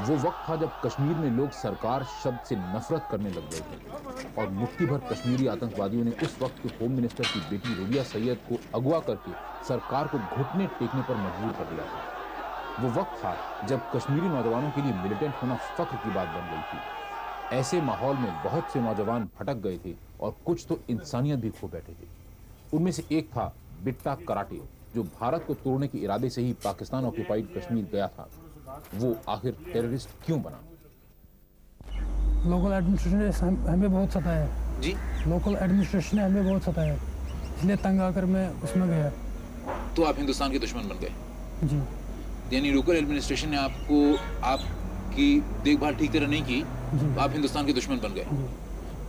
वो वक्त था जब कश्मीर में लोग सरकार शब्द से नफरत करने लग गए थे और मुट्ठी भर कश्मीरी आतंकवादियों ने उस वक्त के होम मिनिस्टर की बेटी रबिया सैयद को अगवा करके सरकार को घुटने टेकने पर मजबूर कर दिया था। वो वक्त था जब कश्मीरी नौजवानों के लिए मिलिटेंट होना फख्र की बात बन गई थी। ऐसे माहौल में बहुत से नौजवान भटक गए थे और कुछ तो इंसानियत भी खो बैठे थे। उनमें से एक था बिट्टा कराटे, जो भारत को तोड़ने के इरादे से ही पाकिस्तान ऑक्युपाइड कश्मीर गया था। वो आखिर टेररिस्ट क्यों बना? लोकल एडमिनिस्ट्रेशन ने हमें बहुत सताया जी, लोकल एडमिनिस्ट्रेशन ने हमें बहुत सताया, इसलिए तंग आकर मैं उसमें गया। तो आप हिंदुस्तान के दुश्मन बन गए? जी। यानी लोकल एडमिनिस्ट्रेशन ने आपको आपकी देखभाल ठीक तरह नहीं की, तो आप हिंदुस्तान के दुश्मन बन गए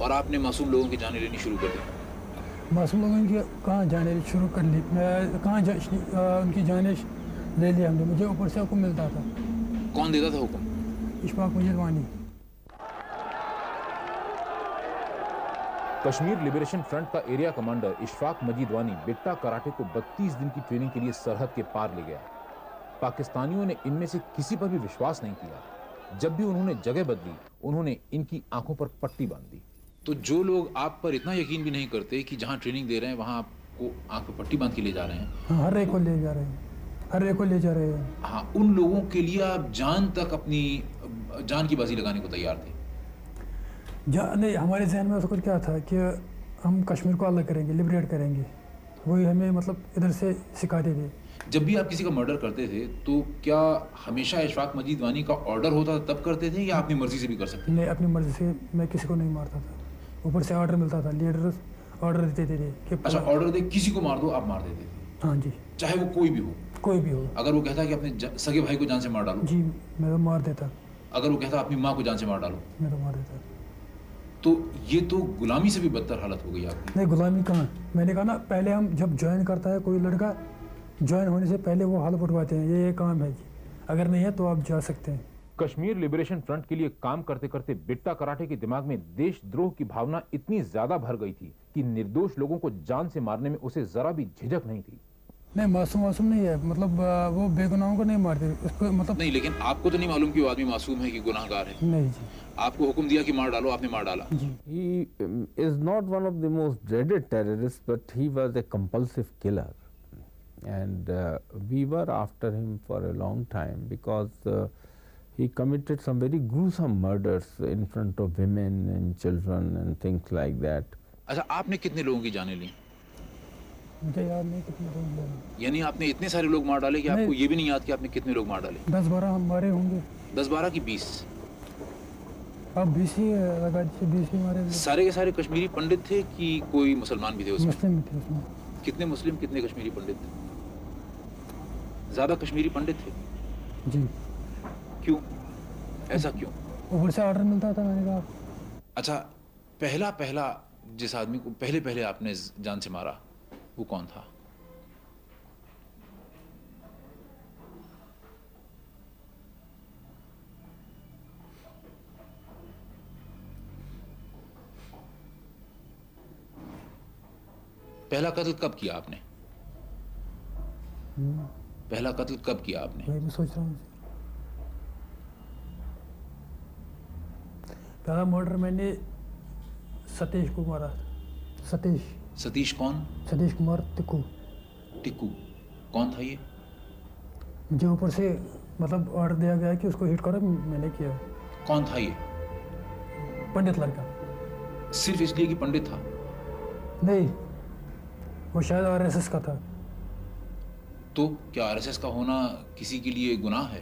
और आपने मासूम लोगों की जानें लेनी शुरू कर दी। मासूम लोगों की कहाँ जाने शुरू कर ली, मैं कहाँ उनकी जाने ले लिया हमने, मुझे ऊपर से हुक्म मिलता था। कौन देता था हुक्म? इशफाक मजीद वानी। कश्मीर लिबरेशन फ्रंट का एरिया कमांडर इशफाक मजीद वानी बिट्टा कराटे को 32 दिन की ट्रेनिंग के लिए सरहद के पार ले गया। पाकिस्तानियों ने इनमें से किसी पर भी विश्वास नहीं किया। जब भी उन्होंने जगह बदली, उन्होंने इनकी आंखों पर पट्टी बांध दी। तो जो लोग आप पर इतना यकीन भी नहीं करते कि जहां ट्रेनिंग दे रहे हैं वहां आपको आंख पर पट्टी बांध के ले जा रहे हैं, हाँ, हर एक को ले जा रहे हैं, हर एक को ले जा रहे हैं। हाँ, उन लोगों के लिए आप जान तक अपनी जान की बाजी लगाने को तैयार थे? नहीं, हमारे जहन में कुछ क्या था कि हम कश्मीर को अलग करेंगे, लिबरेट करेंगे, वही हमें मतलब इधर से सिखाते थे। जब भी आप किसी का मर्डर करते थे तो क्या हमेशा इशफाक मजीद वानी का ऑर्डर होता था तब करते थे या अपनी मर्जी से भी कर सकते थे? नहीं, अपनी मर्जी से मैं किसी को नहीं मारता था, ऊपर से ऑर्डर मिलता था, लीडर ऑर्डर देते थे कि अच्छा, ऑर्डर दे किसी को मार दो, आप मार देते थे? हाँ जी। चाहे वो कोई भी हो? कोई भी हो। अगर वो कहता कि अपने सगे भाई को जान से मार डालो? जी, मैं तो मार देता। अगर वो कहता अपनी माँ को जान से मार डालो? मैं तो मार देता। तो ये तो गुलामी से भी बदतर हालत हो गई आपकी। नहीं, गुलामी कहाँ, मैंने कहा ना, पहले हम जब ज्वाइन करता है कोई लड़का, ज्वाइन होने से पहले वो हाल उठवाते हैं, ये काम है जी, अगर नहीं है तो आप जा सकते हैं। कश्मीर लिबरेशन फ्रंट के लिए काम करते करते बिट्टा कराटे के दिमाग में देशद्रोह की भावना इतनी ज्यादा भर गई थी कि निर्दोष लोगों को जान से मारने में उसे जरा भी झिझक नहीं थी। नहीं, मासूम नहीं है, मतलब वो बेगुनाहों को नहीं मारते उसको, मतलब नहीं, लेकिन आपको तो नहीं मालूम कि वो आदमी मासूम है कि गुनाहगार है? नहीं जी। आपको हुक्म दिया कि मार डालो, आपने मार डाला? He is not one of the most dreaded terrorists, but he was a compulsive killer, and we were after him for a long time because he committed some very gruesome murders in front of women and children and things like that. अच्छा, आपने कितने लोगों की जानें ली? मुझे याद नहीं कितने लोग मारे। यानी आपने इतने सारे लोग मार डाले कि आपको ये भी नहीं याद कि आपने कितने लोग मार डाले? 10-12 हमारे होंगे। 10-12 की 20? अब 20 ही लगा दीजिए, 20 ही हमारे। सारे के सारे कश्मीरी पंडित थे कि कोई मुसलमान भी थे उसमें? मुस्लिम थे उसमें। कितने मुस्लिम, कितने कश्मीरी पंडित थे? ज्यादा कश्मीरी पंडित थे? जी। क्यों, ऐसा क्यों? ऊपर से ऑर्डर मिलता था, मैंने कहा। अच्छा, पहला जिस आदमी को पहले आपने जान से मारा वो कौन था? पहला कत्ल कब किया आपने? पहला कत्ल कब किया आपने? वही मैं सोच रहा हूँ। पहला मर्डर मैंने सतीश को मारा। सतीश कौन? सतीश कुमार टिक्कू। टिक्कू कौन था ये? मुझे ऊपर से मतलब ऑर्डर दिया गया कि उसको हिट करो, मैंने किया। कौन था ये? पंडित लड़का। सिर्फ इसलिए कि पंडित था? नहीं, वो शायद आरएसएस का था। तो क्या आरएसएस का होना किसी के लिए गुनाह है?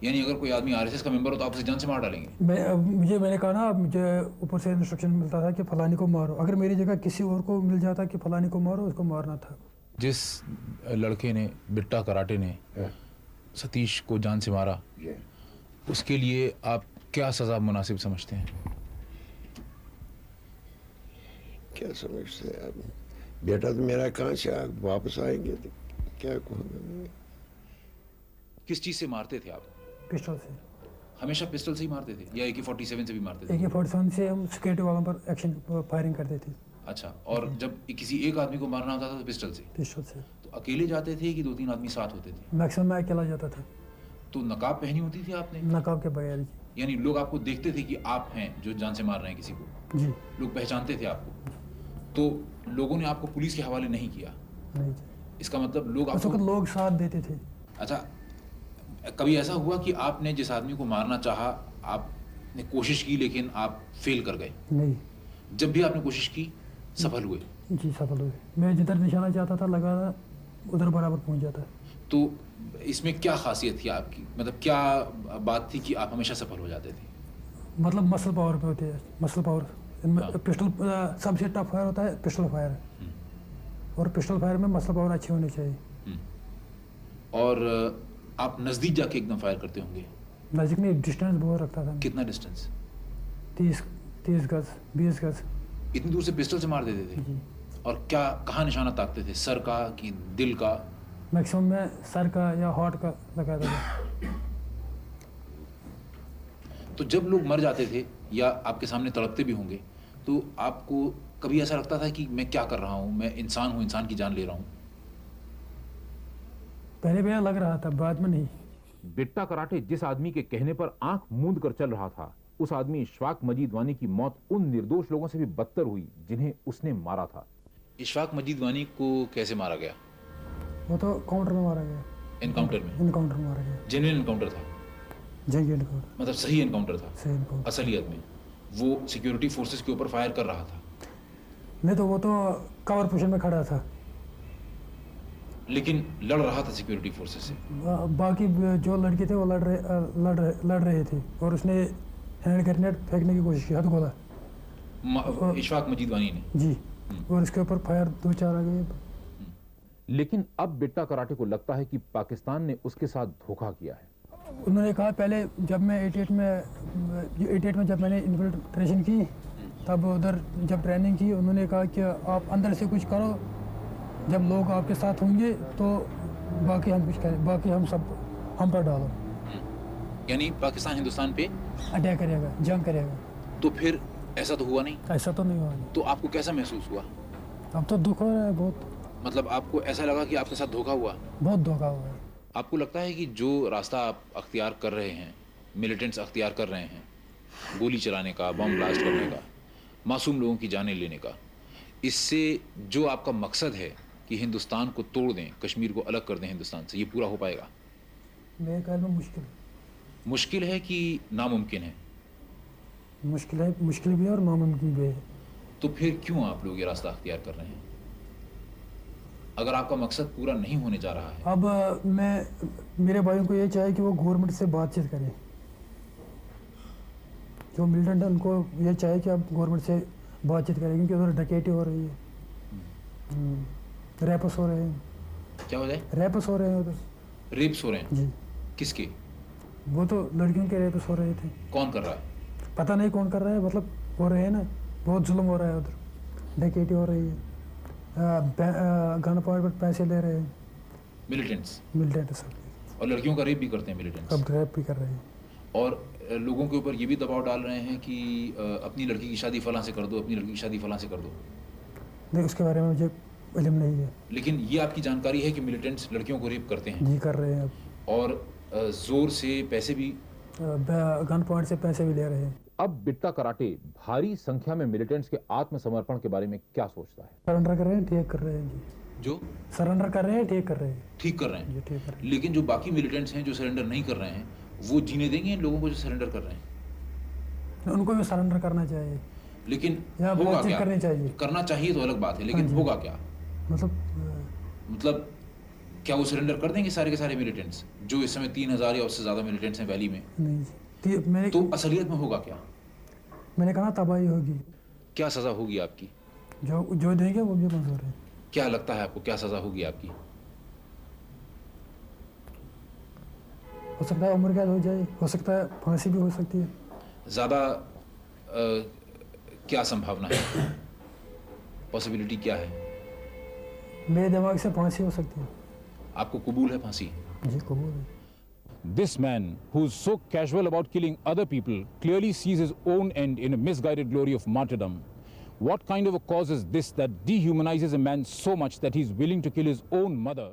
यानी अगर कोई आदमी आरएसएस का मेंबर हो तो आप उसे जान से मार डालेंगे? मैंने कहा ना, मुझे ऊपर से इंस्ट्रक्शन मिलता था कि फलानी को मारो, अगर मेरी जगह किसी और को मिल जाता कि फलानी को मारो, उसको मारना था। जिस लड़के ने, बिट्टा कराटे ने सतीश को जान से मारा, उसके लिए आप क्या सजा मुनासिब समझते हैं? क्या समझते हैं आप? बेटा तो मेरा कहाँ से वापस आएंगे तो क्या कहूँगा। किस चीज से मारते थे आप? पिस्टल से। हमेशा पिस्टल से ही मारते थे या AK-47 से भी मारते थे? AK-47 से हम सिक्योरिटी वालों पर एक्शन फायरिंग करते थे। अच्छा, और जब किसी एक आदमी को मारना होता था तो पिस्टल से? पिस्टल से। तो अकेले जाते थे कि 2-3 आदमी साथ होते थे? मैक्सिमम मैं अकेला जाता था। तो नकाब पहनी होती थी आपने? नकाब के बगैर जी। यानी लोग आपको देखते थे कि आप हैं जो जान से मार रहे हैं किसी को? जी लोग पहचानते थे आपको? तो लोगों ने आपको पुलिस के हवाले नहीं किया? नहीं जी, इसका मतलब लोग उस वक्त आपको... लोग साथ देते थे। अच्छा, कभी ऐसा हुआ कि आपने जिस आदमी को मारना चाहा, आपने कोशिश की लेकिन आप फेल कर गए? नहीं जब भी आपने कोशिश की सफल हुए? जी, सफल हुए। मैं जिधर निशाना चाहता था लगा उधर बराबर पहुंच जाता। तो इसमें क्या खासियत थी आपकी, मतलब क्या बात थी कि आप हमेशा सफल हो जाते थे? मतलब मसल पावर पे होते हैं, मसल पावर। हाँ। पिस्टल सबसे टफ फायर होता है पिस्टल फायर, और पिस्टल फायर में मसल पावर अच्छे होने चाहिए। और आप नज़दीक जाके एकदम फायर करते होंगे? नज़दीक नहीं, डिस्टेंस बहुत रखता था। कितना डिस्टेंस? 30 गज 20 गज। इतनी दूर से पिस्टल से मार देते थे? जी। और क्या कहाँ निशाना ताकते थे, सर का कि दिल का? मैक्सिमम मैं सर का या हार्ट का लगाता था। तो जब लोग मर जाते थे या आपके सामने तड़पते भी होंगे तो आपको कभी ऐसा लगता था कि मैं क्या कर रहा हूँ, मैं इंसान हूँ, इंसान की जान ले रहा हूँ? पहले लग रहा था, बाद में नहीं। बिट्टा कराटे जिस आदमी के कहने पर आंख मूंद कर चल रहा था, उस आदमी इशफाक मजीद वानी की मौत उन निर्दोष लोगों से भी बदतर हुई जिन्हें उसने मारा था। इशफाक मजीद वानी को कैसे मारा गया? वो तो काउंटर में मारा गया। एनकाउंटर में? इनकाउंटर में मारा गया। जेन्युइन एनकाउंटर था? जंग इनकाउंटर, मतलब सही एनकाउंटर था? सही इनकाउंटर। असलियत में वो सिक्योरिटी फोर्सेस के ऊपर फायर कर रहा था? नहीं तो वो तो कवर पोजीशन में खड़ा था, लेकिन लड़ रहा था सिक्योरिटी फोर्सेस से? बाकी जो लड़के थे वो लड़ रहे थे, और उसने हैंड ग्रेनेड फेंकने की कोशिश की, हथगोला। इशफाक मजीद वानी ने? जी, और इसके ऊपर फायर 2-4 आ गए। लेकिन अब बिट्टा कराटे को लगता है कि पाकिस्तान ने उसके साथ धोखा किया है। उन्होंने कहा पहले जब मैं 88 में जब मैंने इन्फिल्ट्रेशन की, तब उधर जब ट्रेनिंग की, उन्होंने कहा कि आप अंदर से कुछ करो, जब लोग आपके साथ होंगे तो बाकी हम कुछ करें, बाकी हम सब हम पर डालो। यानी पाकिस्तान हिंदुस्तान पे अटैक करेगा, जंग करेगा। तो फिर ऐसा तो हुआ नहीं? ऐसा तो नहीं हुआ। तो आपको कैसा महसूस हुआ? अब तो दुख हो रहा है बहुत। मतलब आपको ऐसा लगा कि आपके साथ धोखा हुआ? बहुत धोखा हुआ है। आपको लगता है कि जो रास्ता आप अख्तियार कर रहे हैं, मिलिटेंट्स अख्तियार कर रहे हैं, गोली चलाने का, बम ब्लास्ट करने का, मासूम लोगों की जानें लेने का, इससे जो आपका मकसद है कि हिंदुस्तान को तोड़ दें, कश्मीर को अलग कर दें हिंदुस्तान से, ये पूरा हो पाएगा? मेरे ख्याल में मुश्किल है कि नामुमकिन है? मुश्किल है, मुश्किल भी है और नामुमकिन भी है। तो फिर क्यों आप लोग ये रास्ता अख्तियार कर रहे हैं अगर आपका मकसद पूरा नहीं होने जा रहा है? अब मैं मेरे भाइयों को ये चाहिए कि वो गवर्नमेंट से बातचीत करें। जो मिलिटेंट है उनको ये चाहिए कि अब गवर्नमेंट से बातचीत करें, क्योंकि उधर डकैती हो रही है, रैप्स हो रहे हैं। क्या हो जाए? रैप्स हो रहे हैं उधर। रेप्स हो रहे हैं? जी। किसके? वो तो लड़कियों के रेप्स हो रहे थे। कौन कर रहा है? पता नहीं कौन कर रहा है, मतलब हो रहे हैं ना, बहुत जुल्म हो रहा है उधर, डकैती हो रही है, गन पॉइंट पर पैसे ले रहे हैं मिलिटेंट्स? मिलिटेंट सब। और लड़कियों का रेप भी करते हैं मिलिटेंट्स? अब रैप भी कर रहे हैं। और लोगों के ऊपर ये भी दबाव डाल रहे हैं कि अपनी लड़की की शादी फलां से कर दो, अपनी लड़की की शादी फलां से कर दो। नहीं, उसके बारे में मुझे इल्म नहीं है। लेकिन ये आपकी जानकारी है कि मिलिटेंट्स लड़कियों को रेप करते हैं? जी, कर रहे हैं अब। और जोर से पैसे भी, गन पॉइंट से पैसे भी ले रहे हैं। अब बिट्टा कराटे भारी संख्या में मिलिटेंट्स के आत्मसमर्पण के बारे में क्या सोचता है? सरेंडर कर रहे हैं, ठीक कर रहे हैं जी। जो सरेंडर कर रहे हैं, ठीक कर रहे हैं। ठीक कर रहे हैं? जी, ठीक कर रहे हैं। लेकिन जो बाकी मिलिटेंट्स हैं जो सरेंडर नहीं कर रहे हैं, वो जीने देंगे इन लोगों को जो सरेंडर कर रहे हैं? उनको भी सरेंडर करना चाहिए, लेकिन या होगा बातचीत क्या? करनी चाहिए। करना चाहिए तो अलग बात है, लेकिन हाँ होगा क्या? मतलब क्या वो सरेंडर कर देंगे सारे के सारे मिलिटेंट्स जो इस समय 3000 या उससे ज़्यादा मिलिटेंट्स हैं वैली में? नहीं जी, तो असलियत में होगा क्या? मैंने कहा तबाही होगी। क्या सज़ा होगी आपकी? जो देंगे वो भी मंजूर है। क्या लगता है आपको, क्या सज़ा होगी आपकी? हो सकता है उम्र कैद हो जाए, हो सकता है फांसी भी हो सकती है। ज़्यादा क्या संभावना है, पॉसिबिलिटी क्या है? मेरे दिमाग से फांसी हो सकती है। आपको कबूल है फांसी? जी, कबूल है। This man, who's so casual about killing other people, clearly sees his own end in a misguided glory of martyrdom. What kind of a cause is this that dehumanizes a man so much that he's willing to kill his own mother?